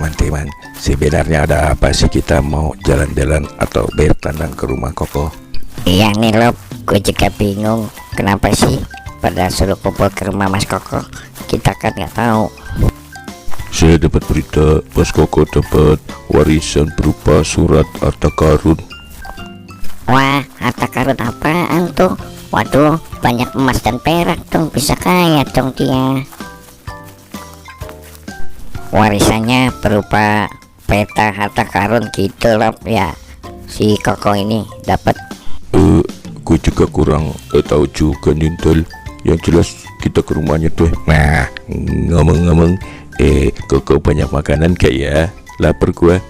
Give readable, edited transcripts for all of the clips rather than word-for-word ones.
teman-teman, sebenarnya ada apa sih kita mau jalan-jalan atau bertandang ke rumah Koko? Iya nih Lob, gue juga bingung kenapa sih pada suruh kumpul ke rumah Mas Koko. Kita kan nggak tahu. Saya dapat berita Mas Koko dapat warisan berupa surat harta karun. Wah, harta karun apaan tuh? Waduh, banyak emas dan perak tuh, bisa kaya dong dia. Warisannya berupa peta harta karun gitu Lob ya. Si Koko ini dapat. Gue juga kurang tahu juga Nintel. Yang jelas kita ke rumahnya tuh. Nah, ngomong-ngomong, Koko banyak makanan gak ya? Lapar gua.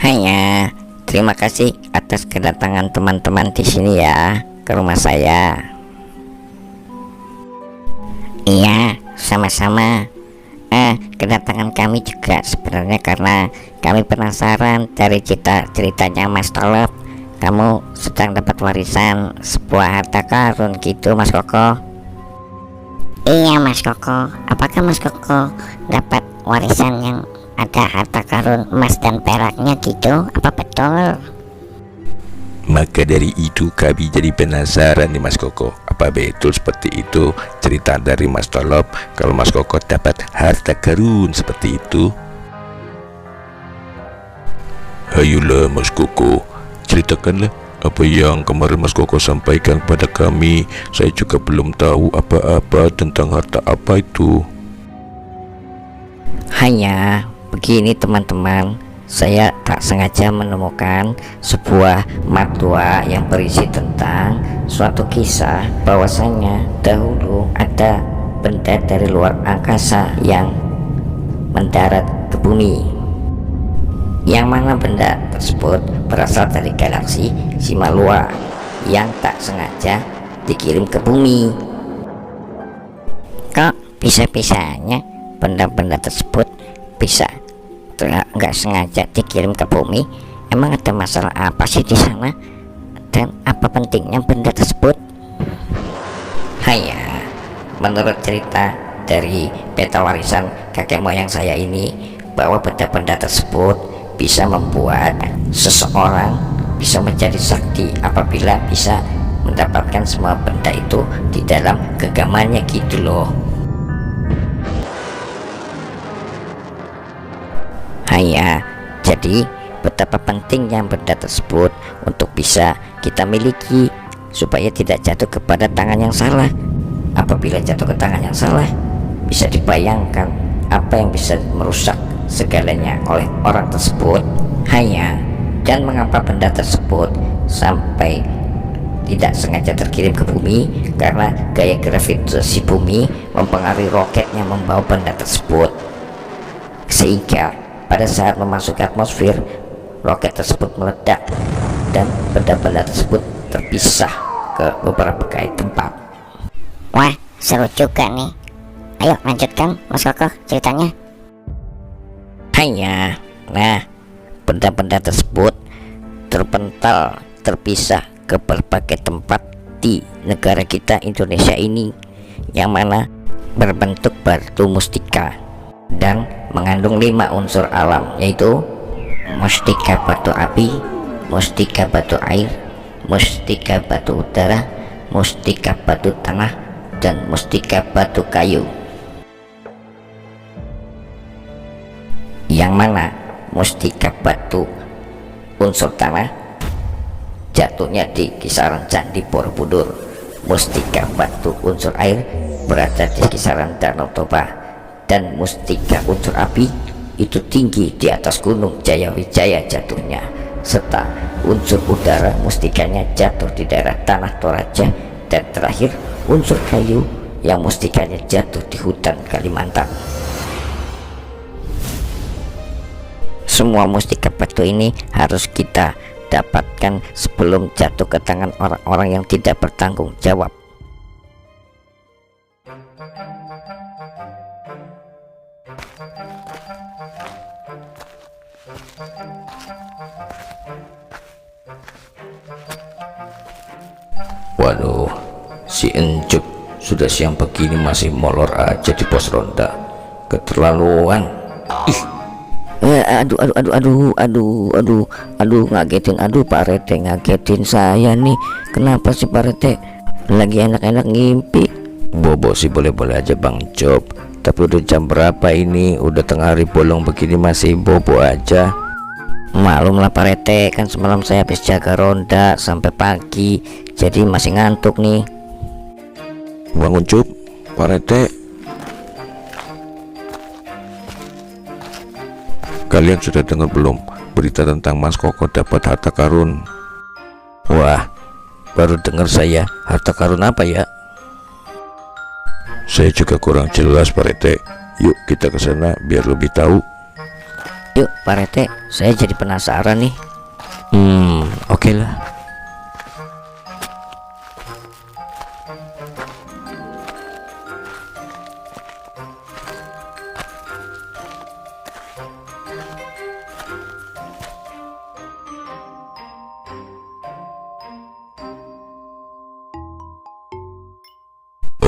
Hanya, terima kasih atas kedatangan teman-teman di sini ya ke rumah saya. Iya, sama-sama. Kedatangan kami juga sebenarnya karena kami penasaran dari ceritanya Mas Tolop. Kamu sedang dapat warisan sebuah harta karun gitu Mas Koko. Iya Mas Koko, apakah Mas Koko dapat warisan yang ada harta karun emas dan peraknya gitu? Apa betul? Maka dari itu kami jadi penasaran nih Mas Koko, apa betul seperti itu cerita dari Mas Tolop kalau Mas Koko dapat harta karun seperti itu? Ayolah Mas Koko, ceritakanlah apa yang kemarin Mas Koko sampaikan pada kami. Saya juga belum tahu apa-apa tentang harta apa itu. Hanya begini teman-teman, saya tak sengaja menemukan sebuah matua yang berisi tentang suatu kisah bahwasanya dahulu ada benda dari luar angkasa yang mendarat ke bumi, yang mana benda tersebut berasal dari galaksi Simalua yang tak sengaja dikirim ke bumi. Kok bisa-bisanya benda-benda tersebut bisa nggak sengaja dikirim ke bumi? Emang ada masalah apa sih di sana? Dan apa pentingnya benda tersebut? Hanya menurut cerita dari peta warisan kakek moyang saya ini, bahwa benda-benda tersebut bisa membuat seseorang bisa menjadi sakti apabila bisa mendapatkan semua benda itu di dalam genggamannya gitu loh. Hanya jadi betapa pentingnya benda tersebut untuk bisa kita miliki supaya tidak jatuh kepada tangan yang salah. Apabila jatuh ke tangan yang salah, bisa dibayangkan apa yang bisa merusak segalanya oleh orang tersebut. Hanya, dan mengapa benda tersebut sampai tidak sengaja terkirim ke bumi? Karena gaya gravitasi bumi mempengaruhi roketnya membawa benda tersebut, sehingga pada saat memasuki atmosfer, roket tersebut meledak dan benda-benda tersebut terpisah ke beberapa tempat. Wah, seru juga nih. Ayo lanjutkan Mas Koko ceritanya. Hanya, nah, benda-benda tersebut terpental, terpisah ke berbagai tempat di negara kita Indonesia ini, yang mana berbentuk batu mustika dan mengandung 5 unsur alam, yaitu mustika batu api, mustika batu air, mustika batu udara, mustika batu tanah, dan mustika batu kayu. Yang mana mustika batu unsur tanah jatuhnya di kisaran Candi Borobudur, mustika batu unsur air berada di kisaran Danau Toba, dan mustika unsur api itu tinggi di atas gunung Jayawijaya jatuhnya, serta unsur udara mustikanya jatuh di daerah Tanah Toraja, dan terakhir unsur kayu yang mustikanya jatuh di hutan Kalimantan. Semua mustika batu ini harus kita dapatkan sebelum jatuh ke tangan orang-orang yang tidak bertanggung jawab. Waduh, si Encup sudah siang begini masih molor aja di pos ronda. Keterlaluan. Ih, Aduh, ngagetin. Aduh, Pak Rete ngagetin saya nih. Kenapa sih Pak Rete? Lagi enak-enak ngimpi. bobo sih boleh-boleh aja Bang Job, tapi udah jam berapa ini? Udah tengah hari bolong begini masih bobo aja. Malum lah Pak Rete, kan semalam saya habis jaga ronda sampai pagi, jadi masih ngantuk nih. Bangun Job, Pak Rete. Kalian sudah dengar belum berita tentang Mas Koko dapat harta karun? Wah, baru dengar saya. Harta karun apa ya? Saya juga kurang jelas Pak Rete. Yuk kita ke sana biar lebih tahu. Yuk Pak Rete, saya jadi penasaran nih. Oke lah.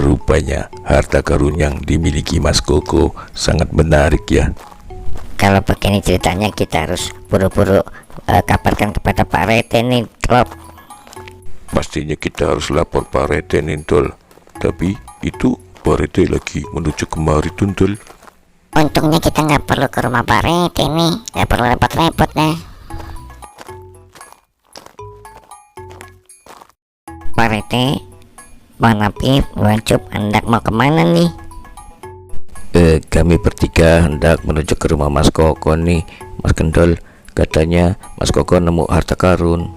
Rupanya harta karun yang dimiliki Mas Koko sangat menarik ya. Kalau begini ceritanya kita harus buru-buru kabarkan kepada Pak Rete nih, Klop. Pastinya kita harus lapor Pak Rete Nintol. Tapi itu Pak Rete lagi menuju kemari Tuntul. Untungnya kita nggak perlu ke rumah Pak Rete nih, nggak perlu repot-repot deh. Pak Rete, Bang Apip, Bang Cup, hendak mau kemana nih? Kami bertiga hendak menuju ke rumah Mas Koko nih, Mas Kendol. Katanya Mas Koko nemu harta karun.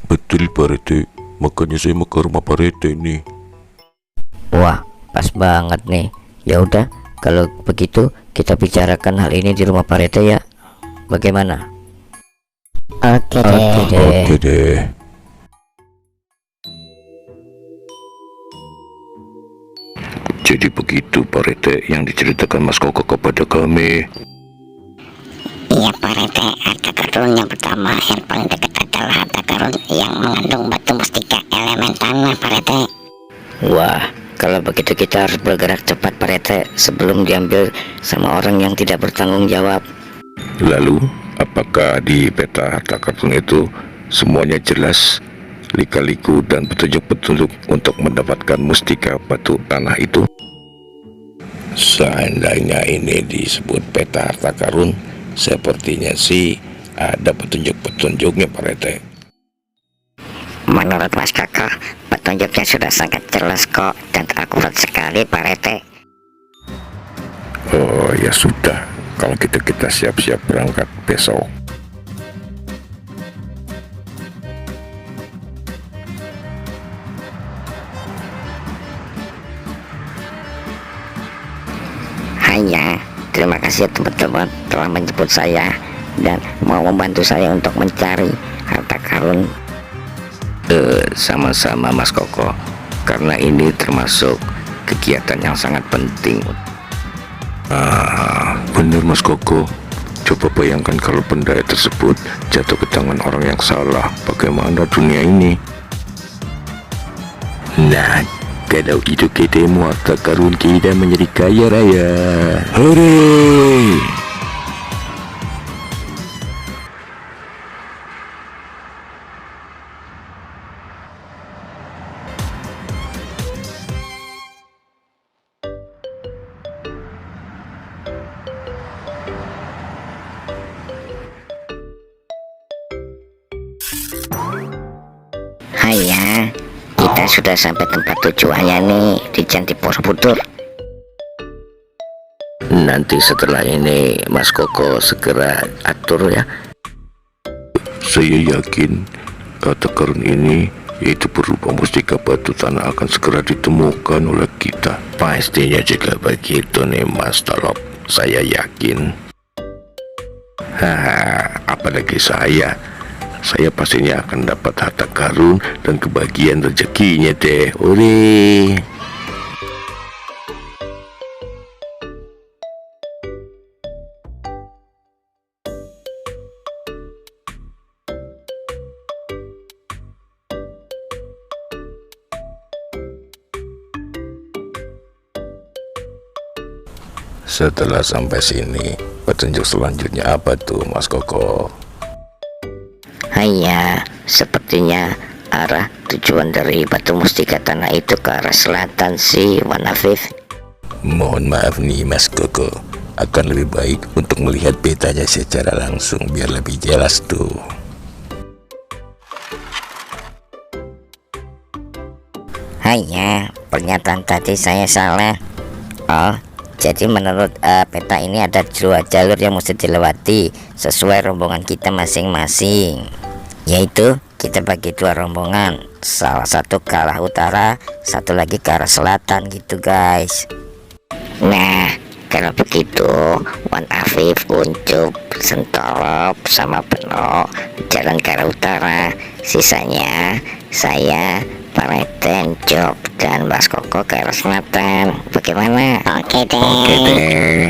Betul Pak Rete, makanya saya mau ke rumah Pak Rete nih. Wah, pas banget nih. Ya udah, kalau begitu kita bicarakan hal ini di rumah Pak Rete ya. Bagaimana? Oke deh. Oke deh. Jadi begitu Pak Rete yang diceritakan Mas Koko kepada kami. Iya Pak Rete, harta karun yang pertama yang paling dekat adalah harta karun yang mengandung batu mustika elemen tanah Pak Rete. Wah, kalau begitu kita harus bergerak cepat Pak Rete sebelum diambil sama orang yang tidak bertanggung jawab. Lalu, apakah di peta harta karun itu semuanya jelas, lika-liku dan petunjuk-petunjuk untuk mendapatkan mustika batu tanah itu? Seandainya ini disebut peta harta karun, sepertinya sih ada petunjuk-petunjuknya Pak Rete. Menurut Mas Koko, petunjuknya sudah sangat jelas kok dan akurat sekali Pak Rete. Oh ya sudah, kalau gitu kita siap-siap berangkat besok. Hanya, terima kasih teman-teman telah menjemput saya dan mau membantu saya untuk mencari harta karun. Sama-sama Mas Koko, karena ini termasuk kegiatan yang sangat penting. Benar Mas Koko. Coba bayangkan kalau benda tersebut jatuh ke tangan orang yang salah, bagaimana dunia ini? Nah, kalau itu kita harta karun kita menjadi kaya raya. Hore! Haya, kita sudah sampai tempat tujuannya nih di Candi Borobudur. Nanti setelah ini Mas Koko segera atur ya. Saya yakin harta karun ini, yaitu berupa mustika batu tanah, akan segera ditemukan oleh kita. Pastinya juga begitu nih Mas Tolop, saya yakin. Apalagi saya pastinya akan dapat harta karun dan kebahagiaan rezekinya deh. Ore. Setelah sampai sini, petunjuk selanjutnya apa tuh Mas Koko? Haiya, sepertinya arah tujuan dari batu mustika tanah itu ke arah selatan sih, Wan Afif. Mohon maaf nih Mas Koko, akan lebih baik untuk melihat petanya secara langsung biar lebih jelas tuh. Haiya, pernyataan tadi saya salah. Oh, jadi menurut peta ini ada dua jalur yang mesti dilewati sesuai rombongan kita masing-masing. Yaitu kita bagi dua rombongan, salah satu ke arah utara, satu lagi ke arah selatan gitu guys. Nah, kalau begitu Wan Afif, Uncup, Sentolop, sama Beno jalan ke arah utara. Sisanya saya, Pareten, Job, dan Mas Koko ke arah selatan. Bagaimana? Oke deh. Oke deh.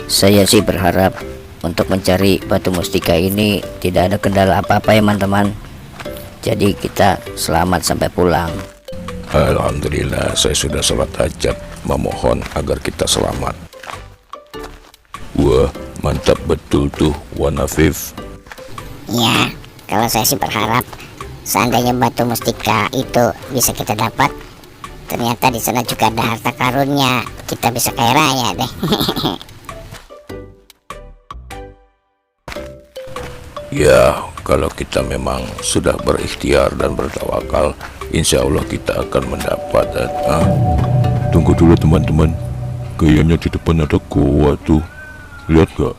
Saya sih berharap untuk mencari batu mustika ini tidak ada kendala apa-apa ya teman-teman. Jadi kita selamat sampai pulang. Alhamdulillah, saya sudah sholat hajat memohon agar kita selamat. Wah, mantap betul tuh Wan Afif. Ya, kalau saya sih berharap seandainya batu mustika itu bisa kita dapat, ternyata di sana juga ada harta karunnya, kita bisa kaya raya deh. Ya, kalau kita memang sudah berikhtiar dan bertawakal, insya Allah kita akan mendapat. Tunggu dulu teman-teman, kayaknya di depan ada goa tuh, lihat gak?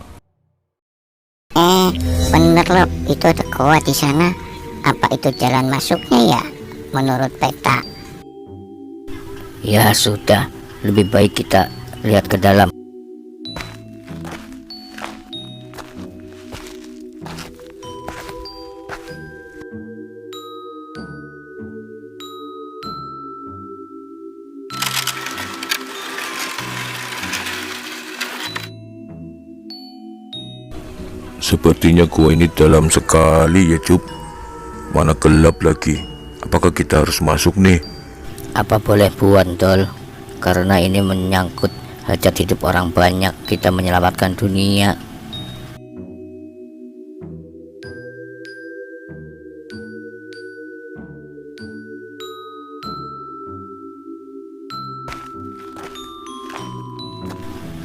Bener loh, itu ada goa di sana. Apa itu jalan masuknya ya? Menurut peta. Ya sudah, lebih baik kita lihat ke dalam. Sepertinya gua ini dalam sekali ya Cup. Mana gelap lagi. Apakah kita harus masuk nih? Apa boleh buat Dol? Karena ini menyangkut hajat hidup orang banyak, kita menyelamatkan dunia.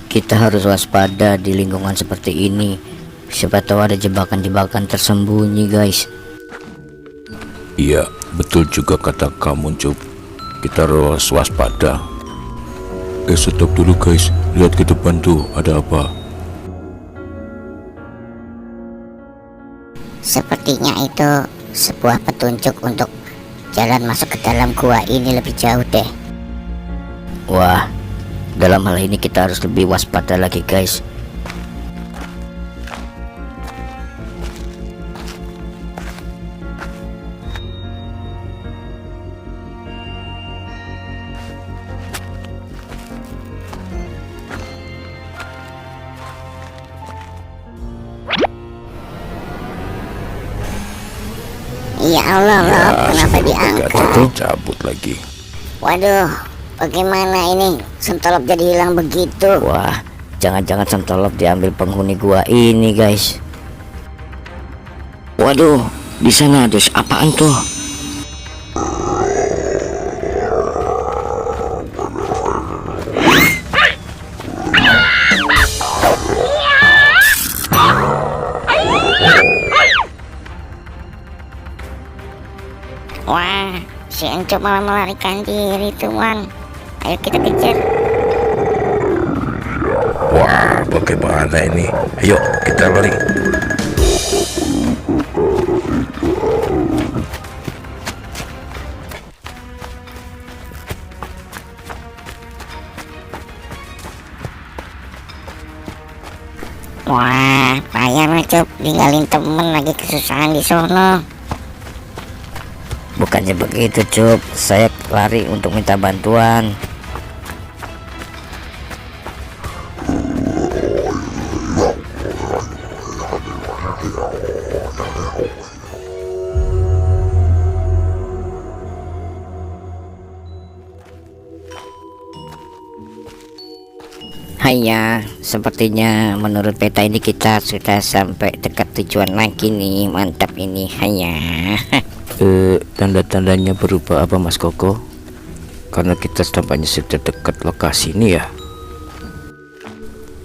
Kita harus waspada di lingkungan seperti ini. Siapa tahu ada jebakan-jebakan tersembunyi guys. Iya, betul juga kata kamu Cup. Kita harus waspada. Stop dulu guys, lihat ke depan tuh, ada apa? Sepertinya itu sebuah petunjuk untuk jalan masuk ke dalam gua ini lebih jauh deh. Wah, dalam hal ini kita harus lebih waspada lagi guys. Ya Allah loh, kenapa diangkat? Cabut lagi. Waduh, bagaimana ini? Sentolop jadi hilang begitu. Wah, jangan-jangan Sentolop diambil penghuni gua ini guys. Waduh, di sana ada apaan tuh? Wah, si Enco malah melarikan diri tuan. Ayo kita kejar. Wah, bagaimana ini? Ayo, kita lari. Wah, payah Cuk, tinggalin temen lagi kesusahan di sono. Bukannya begitu, Cup. Saya lari untuk minta bantuan. Haiya, sepertinya menurut peta ini kita sudah sampai dekat tujuan lagi nih. Mantap ini, haiya. Tanda-tandanya berupa apa, Mas Koko? Karena kita tampaknya sudah dekat lokasi ini ya.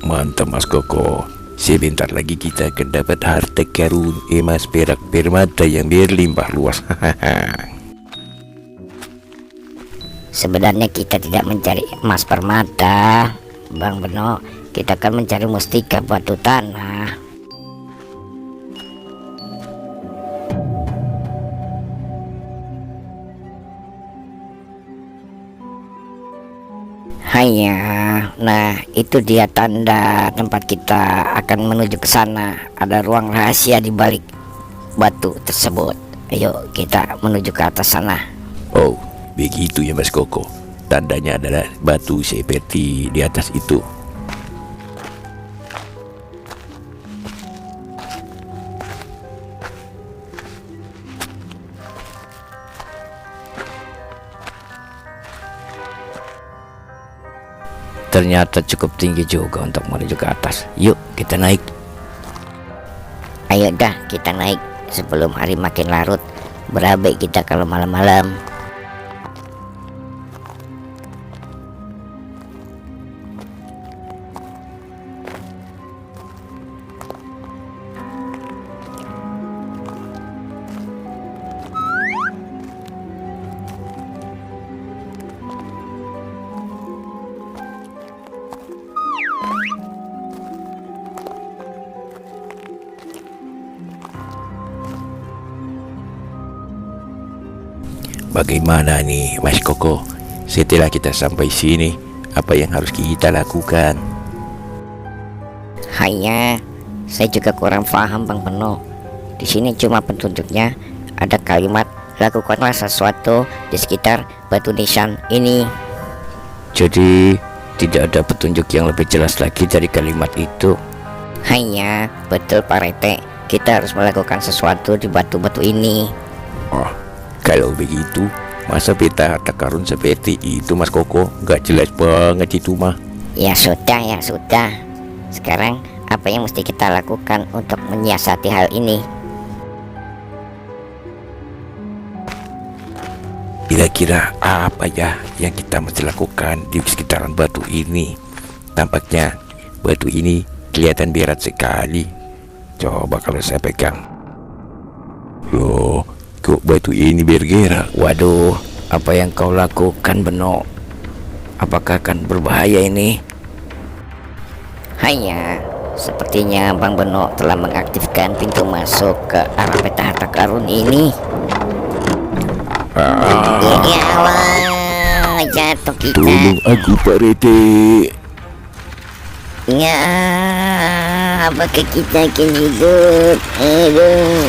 Mantap, Mas Koko. Sebentar lagi kita akan dapat harta karun emas, perak, permata yang berlimpah luas. Sebenarnya kita tidak mencari emas permata, Bang Beno. Kita akan mencari mustika batu tanah. Haiya, nah itu dia tanda tempat kita akan menuju ke sana. Ada ruang rahasia di balik batu tersebut. Ayo kita menuju ke atas sana. Oh, begitu ya, Mas Koko. Tandanya adalah batu seperti di atas itu. Ternyata cukup tinggi juga untuk menuju ke atas. Yuk kita naik. Ayo dah kita naik sebelum hari makin larut. Berabe kita kalau malam-malam. Bagaimana nih, Mas Koko? Setelah kita sampai sini, apa yang harus kita lakukan? Haiya, saya juga kurang paham, Bang Beno. Di sini cuma petunjuknya ada kalimat lakukanlah sesuatu di sekitar batu nisan ini. Jadi tidak ada petunjuk yang lebih jelas lagi dari kalimat itu. Haiya, betul Pak Rete. Kita harus melakukan sesuatu di batu-batu ini. Oh, kalau begitu, masa peta harta karun seperti itu, Mas Koko? Gak jelas banget itu mah. Ya sudah, ya sudah. Sekarang apa yang mesti kita lakukan untuk menyiasati hal ini? Kira-kira apa ya yang kita mesti lakukan di sekitaran batu ini? Tampaknya batu ini kelihatan berat sekali. Coba kalau saya pegang. Loh, kok batu ini bergerak? Waduh, apa yang kau lakukan, Beno? Apakah akan berbahaya ini? Haiya, sepertinya Bang Beno telah mengaktifkan pintu masuk ke arah peta harta karun ini. Ya Allah, jatuh kita. Tolong aku, Pak Rete. Ya, apakah kita akan hidup? Aduh.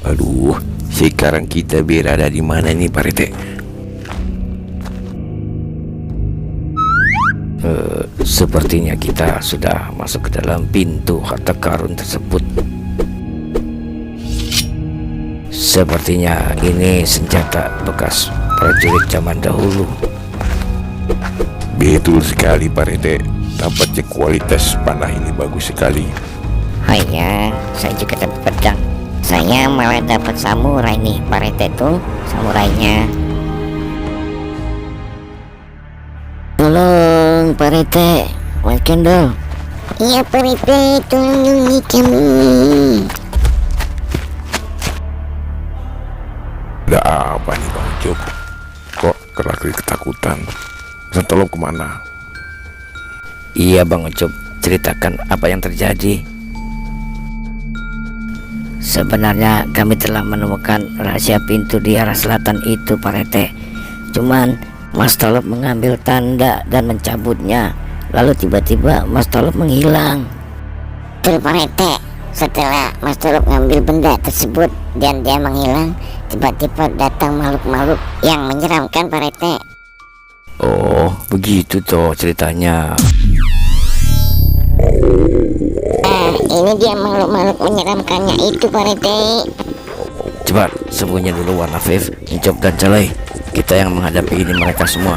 Aduh, sekarang kita berada di mana nih, Pak Rete? Sepertinya kita sudah masuk ke dalam pintu harta karun tersebut. Sepertinya ini senjata bekas prajurit zaman dahulu. Betul sekali, Pak Rete. Tampaknya kualitas panah ini bagus sekali. Haiya, saya juga dapat pedang. Saya malah dapat samurai nih, Pak Rete tuh samurainya. Tolong Pak Rete, White Candle. Iya Pak Rete, tolong lindungi kami. Ada apa nih, Bang Jok? Kok kelari ketakutan? Bisa tolong kemana? Iya Bang Ucup, ceritakan apa yang terjadi. Sebenarnya kami telah menemukan rahasia pintu di arah selatan itu, Pak Rete. Cuman Mas Tolop mengambil tanda dan mencabutnya. Lalu tiba-tiba Mas Tolop menghilang. Betul Pak RT. Setelah Mas Tolop ngambil benda tersebut dan dia menghilang, tiba-tiba datang makhluk-makhluk yang menyeramkan Pak RT. Oh, begitu toh ceritanya. Ini dia makhluk-makhluk menyeramkannya itu Pak RT. Cepat, sembunyi dulu Warna Afif, Encop dan Calai. Kita yang menghadapi ini mereka semua.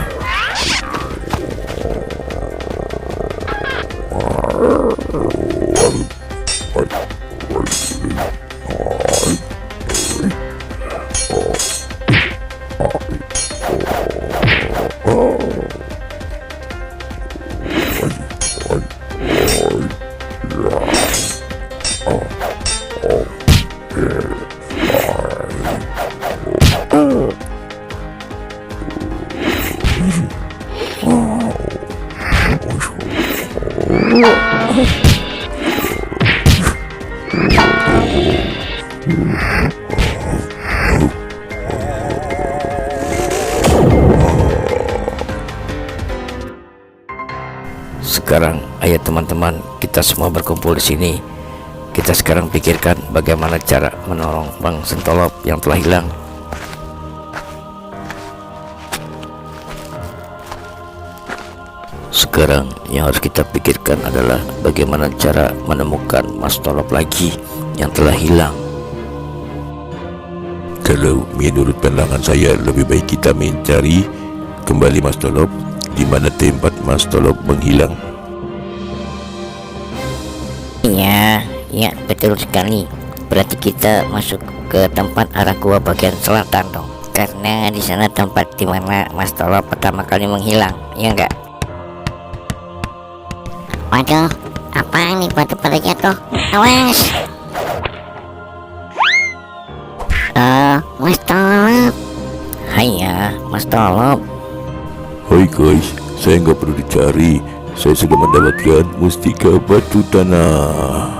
Sekarang, ayo teman-teman, kita semua berkumpul di sini. Kita sekarang pikirkan bagaimana cara menolong Bang Sentolop yang telah hilang. Sekarang yang harus kita pikirkan adalah bagaimana cara menemukan Mas Tolop lagi yang telah hilang. Kalau menurut pandangan saya, lebih baik kita mencari kembali Mas Tolop di mana tempat Mas Tolop menghilang. Ya, betul sekali. Berarti kita masuk ke tempat arah gua bagian selatan dong. Karena di sana tempat di mana Mas Tolop pertama kali menghilang, ya enggak? Waduh, apa nih batu pada jatuh? Awas! Mas Tolop. Haiya, Mas Tolop. Hai guys, saya nggak perlu dicari. Saya sudah mendapatkan mustika batu tanah.